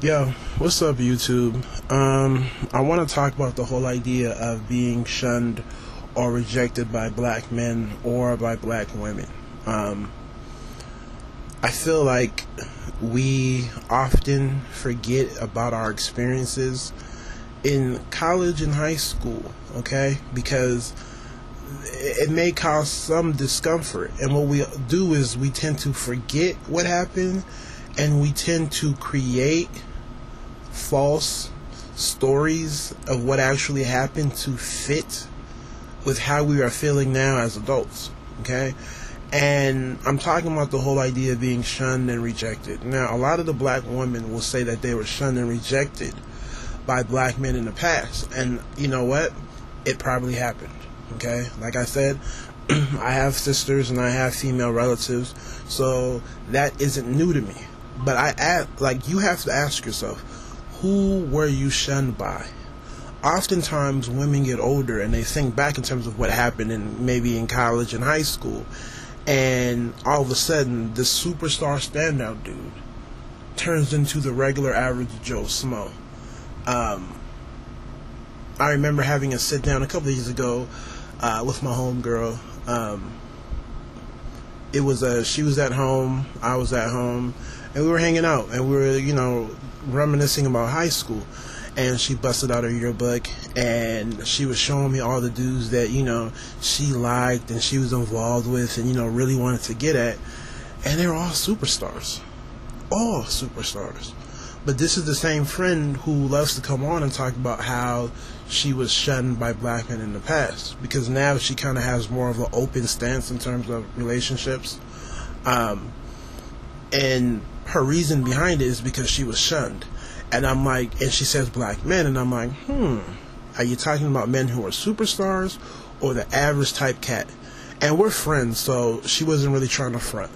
Yo, what's up, YouTube? I want to talk about the whole idea of being shunned or rejected by black men or by black women. I feel like we often forget about our experiences in college and high school, okay? Because it may cause some discomfort, and what we do is we tend to forget what happened, and we tend to create false stories of what actually happened to fit with how we are feeling now as adults, okay? And I'm talking about the whole idea of being shunned and rejected. Now, a lot of the black women will say that they were shunned and rejected by black men in the past, and you know what? It probably happened, okay? Like I said, I have sisters and I have female relatives, so that isn't new to me. But you have to ask yourself, who were you shunned by? Oftentimes, women get older and they think back in terms of what happened maybe in college and high school, and all of a sudden, the superstar standout dude turns into the regular average Joe Smo. I remember having a sit down a couple of years ago with my homegirl. She was at home, I was at home, and we were hanging out, and we were, reminiscing about high school. And she busted out her yearbook, and she was showing me all the dudes that, she liked and she was involved with and, really wanted to get at. And they were all superstars. All superstars. But this is the same friend who loves to come on and talk about how she was shunned by black men in the past. Because now she kind of has more of an open stance in terms of relationships. And her reason behind it is because she was shunned. And I'm like, and she says black men, and I'm like, are you talking about men who are superstars or the average type cat? And we're friends, so she wasn't really trying to front.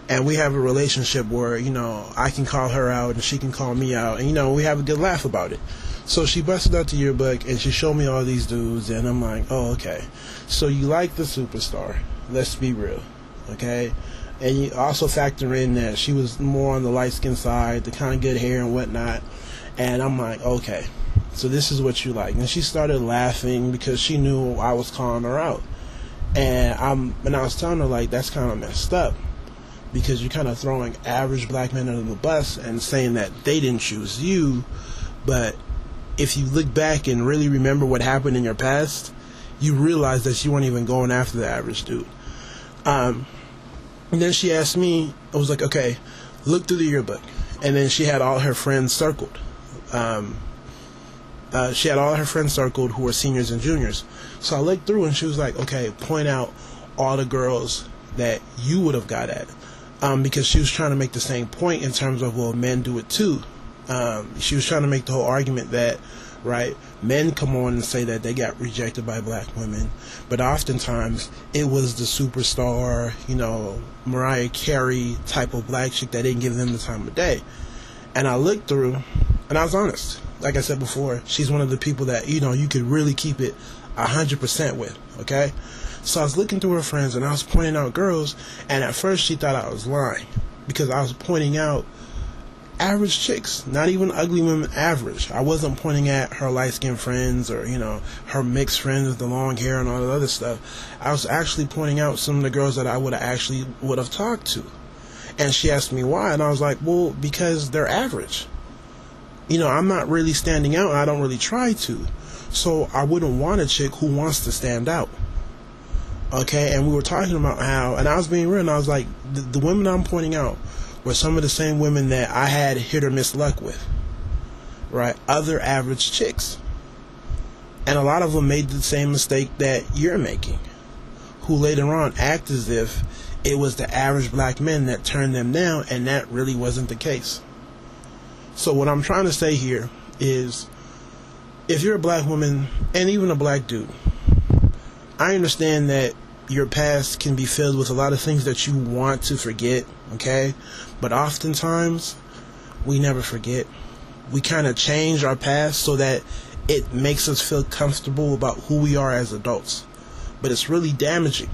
And we have a relationship where, I can call her out and she can call me out, and, we have a good laugh about it. So she busted out the yearbook and she showed me all these dudes, and I'm like, oh, okay. So you like the superstar. Let's be real, okay? And you also factor in that she was more on the light-skinned side, the kind of good hair and whatnot. And I'm like, okay, so this is what you like. And she started laughing because she knew I was calling her out. And I was telling her, like, that's kind of messed up, because you're kind of throwing average black men under the bus and saying that they didn't choose you. But if you look back and really remember what happened in your past, you realize that you weren't even going after the average dude. And then she asked me, I was like, okay, look through the yearbook. And then she had all her friends circled. She had all her friends circled who were seniors and juniors. So I looked through and she was like, okay, point out all the girls that you would have got at. Because she was trying to make the same point in terms of, well, men do it too. She was trying to make the whole argument that, right, men come on and say that they got rejected by black women, but oftentimes it was the superstar, Mariah Carey type of black chick that didn't give them the time of day. And I looked through, and I was honest. Like I said before, she's one of the people that, you could really keep it 100% with, okay? So I was looking through her friends, and I was pointing out girls, and at first she thought I was lying, because I was pointing out average chicks, not even ugly women, average. I wasn't pointing at her light-skinned friends or, her mixed friends with the long hair and all that other stuff. I was actually pointing out some of the girls that I would have talked to. And she asked me why, and I was like, well, because they're average. I'm not really standing out, and I don't really try to. So I wouldn't want a chick who wants to stand out. Okay, and we were talking about how, and I was being real, and I was like, the women I'm pointing out were some of the same women that I had hit or miss luck with, right? Other average chicks. And a lot of them made the same mistake that you're making, who later on act as if it was the average black men that turned them down, and that really wasn't the case. So what I'm trying to say here is, if you're a black woman, and even a black dude, I understand that your past can be filled with a lot of things that you want to forget, okay? But oftentimes, we never forget. We kind of change our past so that it makes us feel comfortable about who we are as adults. But it's really damaging.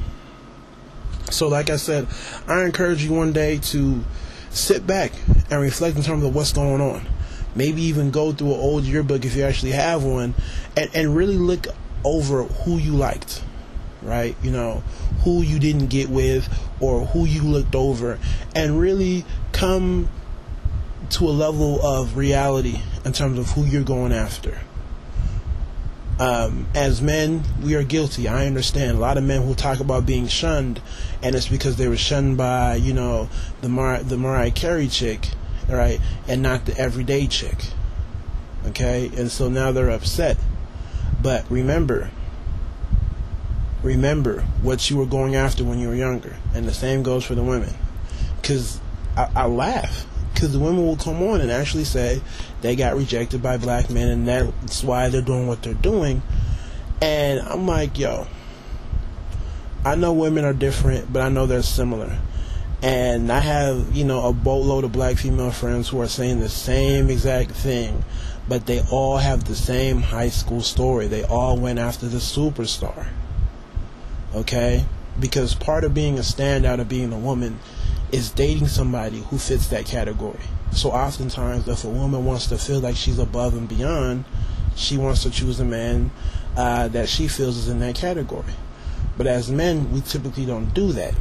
So like I said, I encourage you one day to sit back and reflect in terms of what's going on. Maybe even go through an old yearbook if you actually have one, and really look over who you liked, right? You know, who you didn't get with, or who you looked over, and really come to a level of reality in terms of who you're going after. As men, we are guilty. I understand. A lot of men who talk about being shunned, and it's because they were shunned by, you know, the Mariah Carey chick, right, and not the everyday chick. Okay, and so now they're upset. But remember what you were going after when you were younger, and the same goes for the women. Because I laugh. Because the women will come on and actually say they got rejected by black men, and that's why they're doing what they're doing. And I'm like, yo, I know women are different, but I know they're similar. And I have, you know, a boatload of black female friends who are saying the same exact thing, but they all have the same high school story. They all went after the superstar. Okay? Because part of being a standout, of being a woman, is dating somebody who fits that category. So oftentimes, if a woman wants to feel like she's above and beyond, she wants to choose a man that she feels is in that category. But as men, we typically don't do that,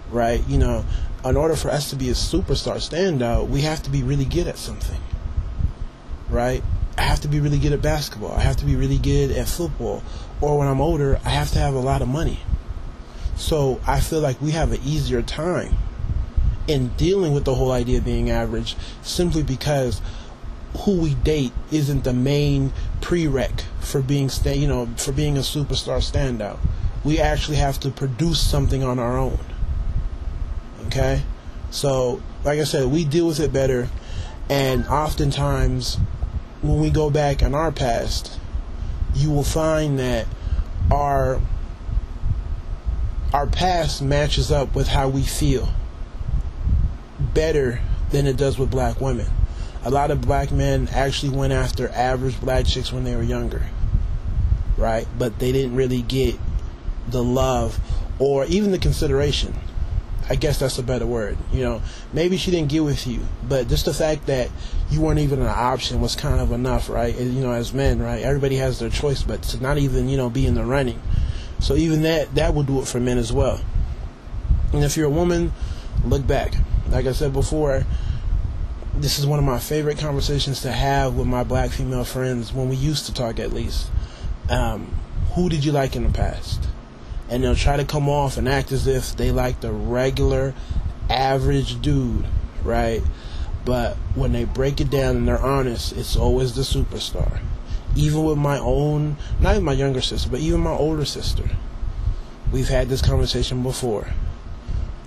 right? You know, in order for us to be a superstar standout, we have to be really good at something, right? I have to be really good at basketball. I have to be really good at football. Or when I'm older, I have to have a lot of money. So I feel like we have an easier time in dealing with the whole idea of being average, simply because who we date isn't the main prereq for being for being a superstar standout. We actually have to produce something on our own. Okay? So, like I said, we deal with it better, and oftentimes when we go back in our past, you will find that our past matches up with how we feel better than it does with black women. A lot of black men actually went after average black chicks when they were younger, right? But they didn't really get the love or even the consideration. I guess that's a better word. You know, maybe she didn't get with you, but just the fact that you weren't even an option was kind of enough, right? And, you know, as men, right, everybody has their choice, but to not even, you know, be in the running. So even that will do it for men as well. And if you're a woman, look back. Like I said before, this is one of my favorite conversations to have with my black female friends, when we used to talk at least. Who did you like in the past? And they'll try to come off and act as if they like the regular, average dude, right? But when they break it down and they're honest, it's always the superstar. Even with my own, not even my younger sister, but even my older sister, we've had this conversation before.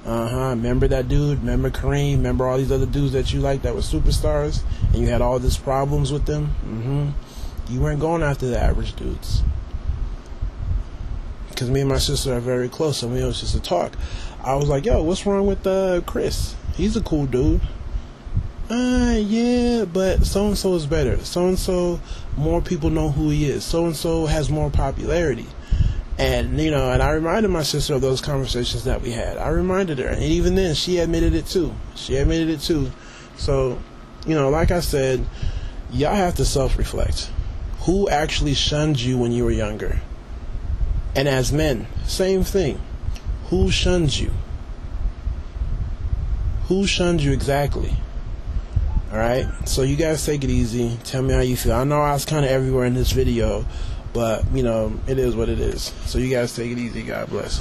Remember that dude? Remember Kareem? Remember all these other dudes that you liked that were superstars, and you had all these problems with them? You weren't going after the average dudes. Because me and my sister are very close, and we always just to talk. I was like, yo, what's wrong with Chris? He's a cool dude. Yeah, but so-and-so is better. So-and-so, more people know who he is. So-and-so has more popularity. And, you know, and I reminded my sister of those conversations that we had. I reminded her, and even then, she admitted it too. So, you know, like I said, y'all have to self-reflect. Who actually shunned you when you were younger? And as men, same thing. Who shunned you? Who shunned you exactly? Alright, so you guys take it easy. Tell me how you feel. I know I was kind of everywhere in this video, but, you know, it is what it is. So you guys take it easy. God bless.